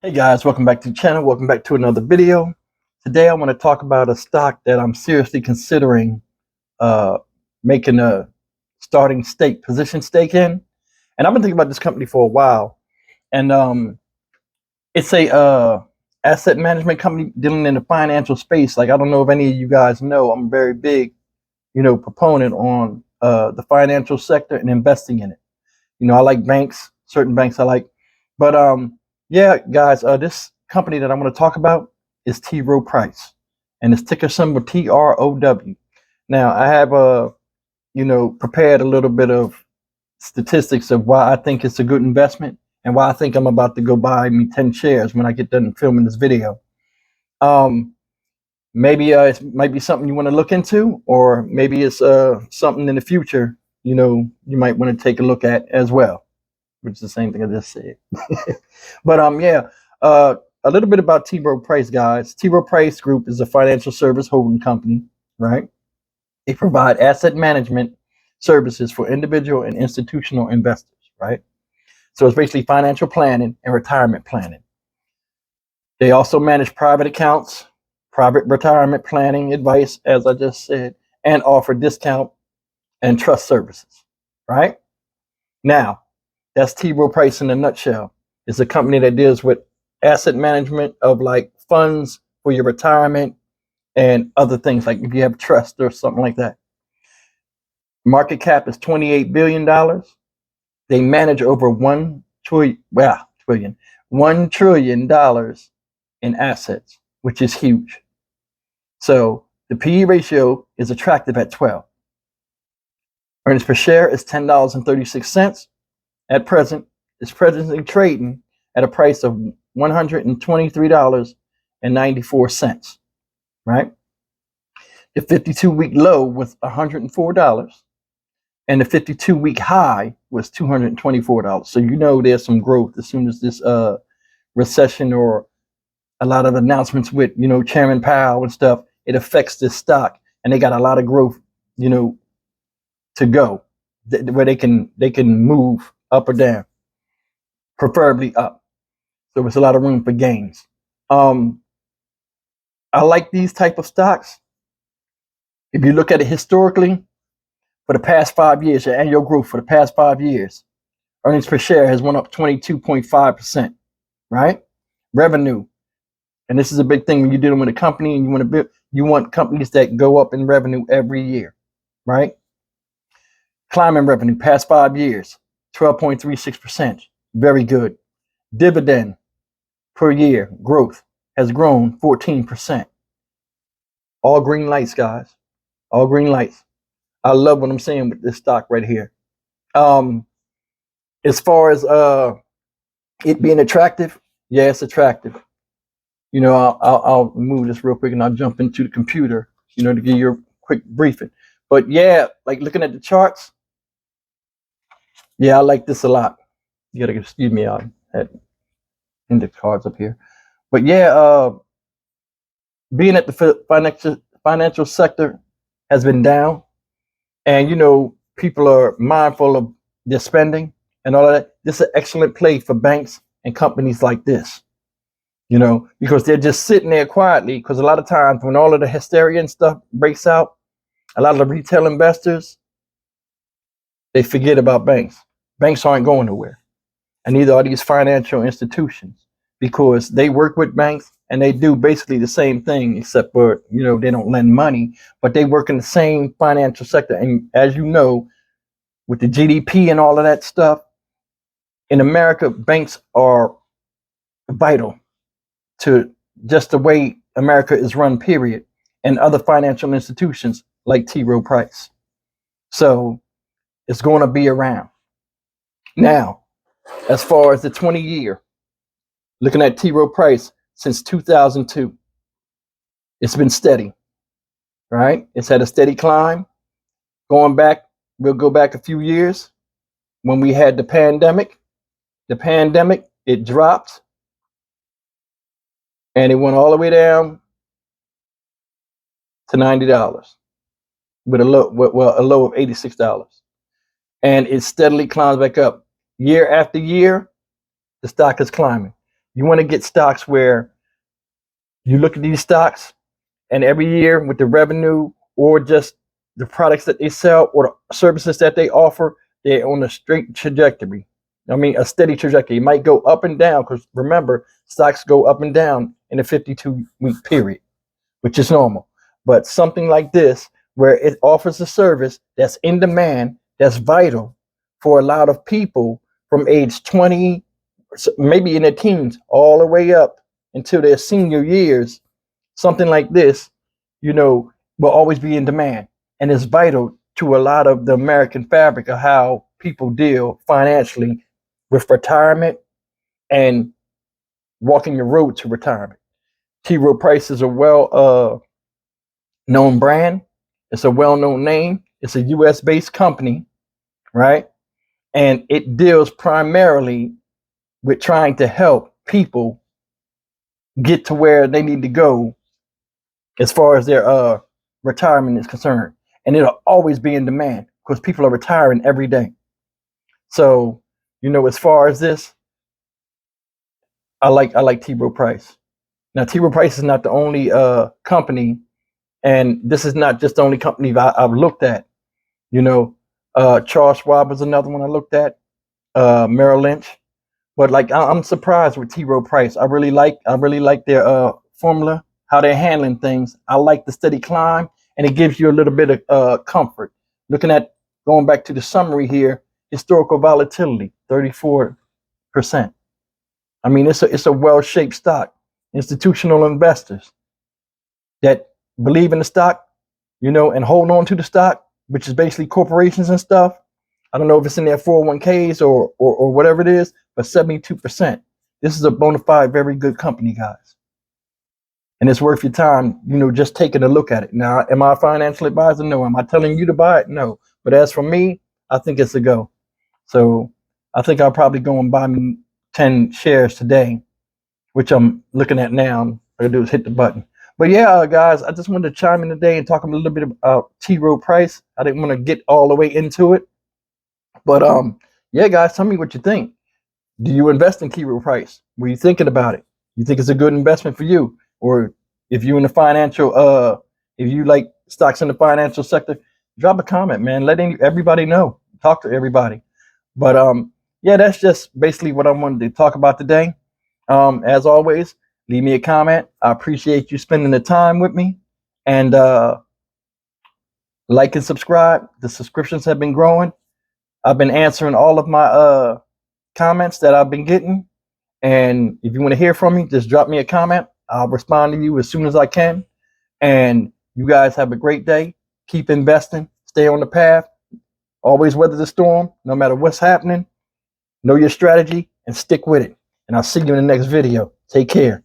Hey guys, welcome back to the channel. Welcome back to another video. Today I want to talk about a stock that I'm seriously considering making a position stake in. And I've been thinking about this company for a while. And it's a asset management company dealing in the financial space. Like, I don't know if any of you guys know, I'm a very big, proponent on the financial sector and investing in it. I like banks, certain banks I like. But yeah, guys, this company that I want to talk about is Rowe Price, and it's ticker symbol TROW. Now, I have prepared a little bit of statistics of why I think it's a good investment and why I think I'm about to go buy me 10 shares when I get done filming this video. Maybe it might be something you want to look into, or maybe it's something in the future, you might want to take a look at as well, which is the same thing I just said. But yeah, a little bit about T. Rowe Price, guys. T. Rowe Price Group is a financial service holding company, right? They provide asset management services for individual and institutional investors, right? So it's basically financial planning and retirement planning. They also manage private accounts, private retirement planning advice, as I just said, and offer discount and trust services, right? Now, that's T. Rowe Price in a nutshell. It's a company that deals with asset management of like funds for your retirement and other things, like if you have trust or something like that. Market cap is $28 billion. They manage over $1 trillion in assets, which is huge. So the PE ratio is attractive at 12. Earnings per share is $10.36. At present, it's presently trading at a price of $123.94, right? The 52-week low was $104, and the 52-week high was $224. So there's some growth as soon as this recession or a lot of announcements with Chairman Powell and stuff, it affects this stock, and they got a lot of growth, to go, where they can move up or down, preferably up. So there's a lot of room for gains. I like these type of stocks. If you look at it historically, for the past 5 years, your annual growth for the past 5 years, earnings per share has went up 22.5%, right? Revenue, and this is a big thing when you're dealing with a company and you want companies that go up in revenue every year, right? Climbing revenue past 5 years, 12.36%, very good. Dividend per year growth has grown 14%. All green lights, guys. All green lights. I love what I'm saying with this stock right here. As far as it being attractive, yeah, it's attractive. I'll move this real quick and I'll jump into the computer, to give you a quick briefing. But yeah, like looking at the charts, yeah, I like this a lot. You gotta excuse me, I had index cards up here. But yeah, being at the financial sector has been down, and people are mindful of their spending and all of that. This is an excellent play for banks and companies like this, because they're just sitting there quietly. Because a lot of times when all of the hysteria and stuff breaks out, a lot of the retail investors, they forget about banks. Banks aren't going nowhere, and neither are these financial institutions, because they work with banks and they do basically the same thing, except for they don't lend money, but they work in the same financial sector. And as you know, with the GDP and all of that stuff in America, banks are vital to just the way America is run, period, and other financial institutions like T. Rowe Price. So it's going to be around. Now, as far as the 20-year, looking at T. Rowe Price since 2002, it's been steady, right? It's had a steady climb. Going back, we'll go back a few years when we had the pandemic. It dropped, and it went all the way down to $90 with a low of $86, and it steadily climbs back up year after year. The stock is climbing. You want to get stocks where you look at these stocks and every year with the revenue or just the products that they sell or the services that they offer, they're on a straight trajectory. I mean, a steady trajectory. It might go up and down because remember, stocks go up and down in a 52-week period, which is normal. But something like this, where it offers a service that's in demand, that's vital for a lot of people from age 20, maybe in their teens, all the way up until their senior years, something like this, will always be in demand. And it's vital to a lot of the American fabric of how people deal financially with retirement and walking the road to retirement. T. Rowe Price is a well known brand. It's a well known name. It's a US based company, right? And it deals primarily with trying to help people get to where they need to go as far as their retirement is concerned. And it'll always be in demand because people are retiring every day. So, as far as this, I like T. Rowe Price. Now, T. Rowe Price is not the only company, and this is not just the only company I've looked at. Charles Schwab was another one I looked at, Merrill Lynch. But I'm surprised with T. Rowe Price. I really like their formula, how they're handling things. I like the steady climb, and it gives you a little bit of comfort. Going back to the summary here, historical volatility, 34%. I mean, it's a well-shaped stock. Institutional investors that believe in the stock, and hold on to the stock, which is basically corporations and stuff. I don't know if it's in their 401ks or whatever it is, but 72%. This is a bona fide, very good company, guys. And it's worth your time, just taking a look at it. Now, am I a financial advisor? No. Am I telling you to buy it? No. But as for me, I think it's a go. So I think I'll probably go and buy me 10 shares today, which I'm looking at now. All I gotta do is hit the button. But yeah, guys, I just wanted to chime in today and talk a little bit about T. Rowe Price. I didn't want to get all the way into it. But yeah, guys, tell me what you think. Do you invest in T. Rowe Price? Were you thinking about it? You think it's a good investment for you? Or if you in the financial, if you like stocks in the financial sector, drop a comment, man. Let everybody know. Talk to everybody. But yeah, that's just basically what I wanted to talk about today. As always, leave me a comment. I appreciate you spending the time with me. And like and subscribe. The subscriptions have been growing. I've been answering all of my comments that I've been getting. And if you want to hear from me, just drop me a comment. I'll respond to you as soon as I can. And you guys have a great day. Keep investing. Stay on the path. Always weather the storm, no matter what's happening. Know your strategy and stick with it. And I'll see you in the next video. Take care.